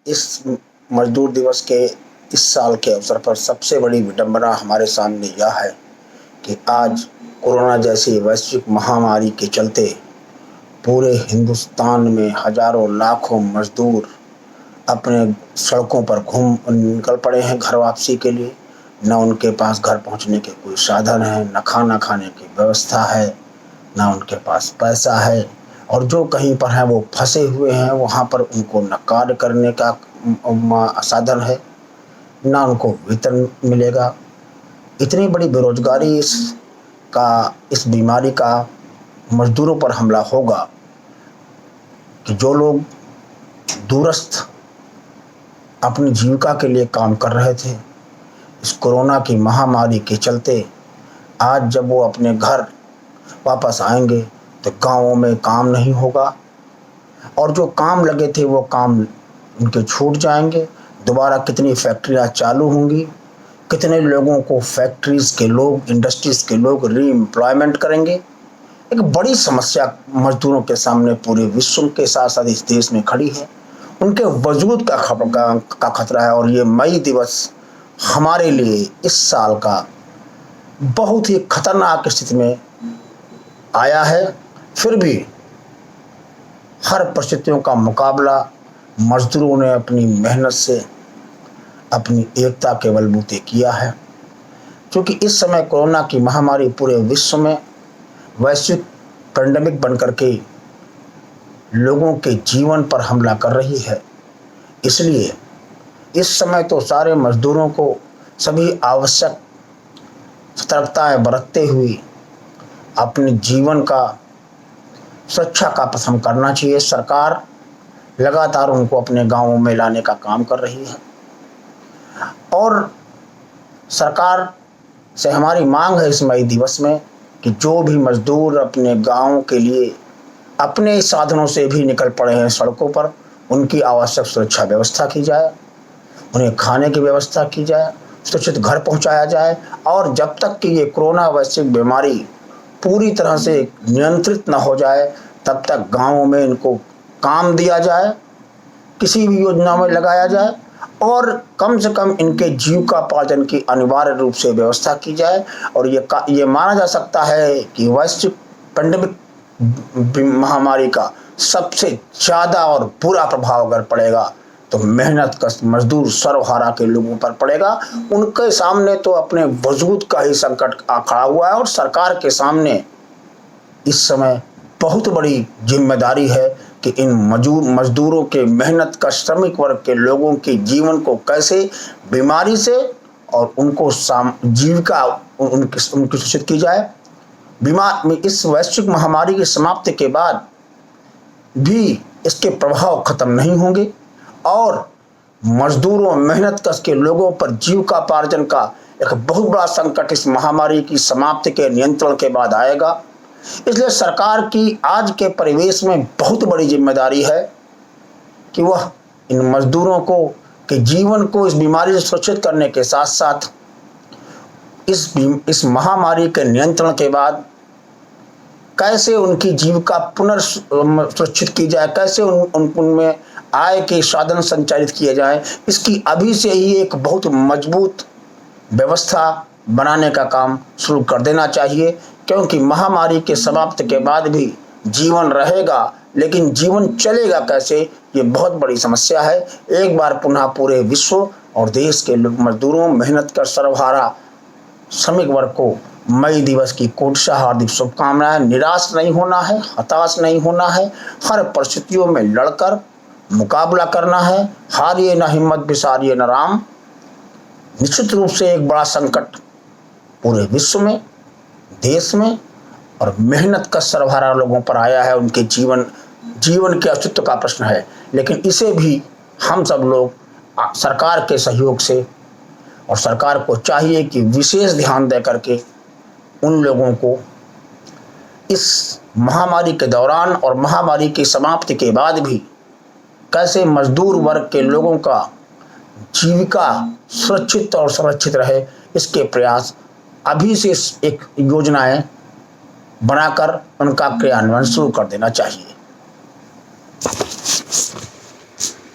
इस मजदूर दिवस के इस साल के अवसर पर सबसे बड़ी विडंबना हमारे सामने यह है कि आज कोरोना जैसी वैश्विक महामारी के चलते पूरे हिंदुस्तान में हजारों लाखों मजदूर अपने सड़कों पर घूम निकल पड़े हैं घर वापसी के लिए। न उनके पास घर पहुंचने के कोई साधन है, न खाना खाने की व्यवस्था है, न उनके पास पैसा है, और जो कहीं पर हैं वो फंसे हुए हैं। वहाँ पर उनको न कार्य करने का साधन है, न उनको वेतन मिलेगा। इतनी बड़ी बेरोजगारी इस बीमारी का मजदूरों पर हमला होगा कि जो लोग दूरस्थ अपनी जीविका के लिए काम कर रहे थे, इस कोरोना की महामारी के चलते आज जब वो अपने घर वापस आएंगे तो गांवों में काम नहीं होगा, और जो काम लगे थे वो काम उनके छूट जाएंगे। दोबारा कितनी फैक्ट्रियां चालू होंगी, कितने लोगों को फैक्ट्रीज के लोग, इंडस्ट्रीज के लोग रीएम्प्लॉयमेंट करेंगे। एक बड़ी समस्या मजदूरों के सामने पूरे विश्व के साथ साथ इस देश में खड़ी है। उनके वजूद का खतरा है, और ये मई दिवस हमारे लिए इस साल का बहुत ही खतरनाक स्थिति में आया है। फिर भी हर परिस्थितियों का मुकाबला मजदूरों ने अपनी मेहनत से, अपनी एकता के बलबूते किया है। क्योंकि इस समय कोरोना की महामारी पूरे विश्व में वैश्विक पैंडेमिक बनकर के लोगों के जीवन पर हमला कर रही है। इसलिए इस समय तो सारे मजदूरों को सभी आवश्यक सतर्कताएं बरतते हुए अपने जीवन का सुरक्षा का प्रथम करना चाहिए। सरकार लगातार उनको अपने गांवों में लाने का काम कर रही है, और सरकार से हमारी मांग है इस मई दिवस में कि जो भी मजदूर अपने गांवों के लिए अपने साधनों से भी निकल पड़े हैं सड़कों पर, उनकी आवश्यक सुरक्षा व्यवस्था की जाए, उन्हें खाने की व्यवस्था की जाए, सुरक्षित घर पहुंचाया जाए। और जब तक कि ये कोरोना वैश्विक बीमारी पूरी तरह से नियंत्रित न हो जाए, तब तक गांवों में इनको काम दिया जाए, किसी भी योजना में लगाया जाए, और कम से कम इनके जीविकोपार्जन की अनिवार्य रूप से व्यवस्था की जाए। और ये माना जा सकता है कि वैश्विक पैंडेमिक महामारी का सबसे ज़्यादा और बुरा प्रभाव अगर पड़ेगा तो मेहनत कश मजदूर सर्वहारा के लोगों पर पड़ेगा। उनके सामने तो अपने वजूद का ही संकट खड़ा हुआ है, और सरकार के सामने इस समय बहुत बड़ी जिम्मेदारी है कि इन मजदूरों के मेहनत का श्रमिक वर्ग के लोगों के जीवन को कैसे बीमारी से और उनको जीविका उनकी सुरक्षित की जाए। इस वैश्विक महामारी की समाप्ति के बाद भी इसके प्रभाव खत्म नहीं होंगे, और मजदूरों, मेहनत कश के लोगों पर जीविकोपार्जन का एक बहुत बड़ा संकट इस महामारी की समाप्ति के नियंत्रण के बाद आएगा। इसलिए सरकार की आज के परिवेश में बहुत बड़ी जिम्मेदारी है कि वह इन मजदूरों के जीवन को इस बीमारी से सुरक्षित करने के साथ साथ इस महामारी के नियंत्रण के बाद कैसे उनकी जीविका सुरक्षित की जाए, कैसे उनमें आय के साधन संचालित किए जाए, इसकी अभी से ही एक बहुत मजबूत व्यवस्था बनाने का काम शुरू कर देना चाहिए। क्योंकि महामारी के समाप्ति के बाद भी जीवन रहेगा, लेकिन जीवन चलेगा कैसे, ये बहुत बड़ी समस्या है। एक बार पुनः पूरे विश्व और देश के मजदूरों, मेहनत कर सर्वहारा श्रमिक वर्ग को मई दिवस की कोटिशः हार्दिक शुभकामनाएं। निराश नहीं होना है, हताश नहीं होना है, हर परिस्थितियों में लड़कर मुकाबला करना है। हारिए न हिम्मत, बिसारिए न राम। निश्चित रूप से एक बड़ा संकट पूरे विश्व में, देश में और मेहनत का सर्वहारा लोगों पर आया है। उनके जीवन के अस्तित्व का प्रश्न है, लेकिन इसे भी हम सब लोग सरकार के सहयोग से, और सरकार को चाहिए कि विशेष ध्यान दे करके उन लोगों को इस महामारी के दौरान और महामारी की समाप्ति के बाद भी कैसे मजदूर वर्ग के लोगों का जीविका सुरक्षित और संरक्षित रहे, इसके प्रयास अभी से एक योजनाएं बनाकर उनका क्रियान्वयन शुरू कर देना चाहिए।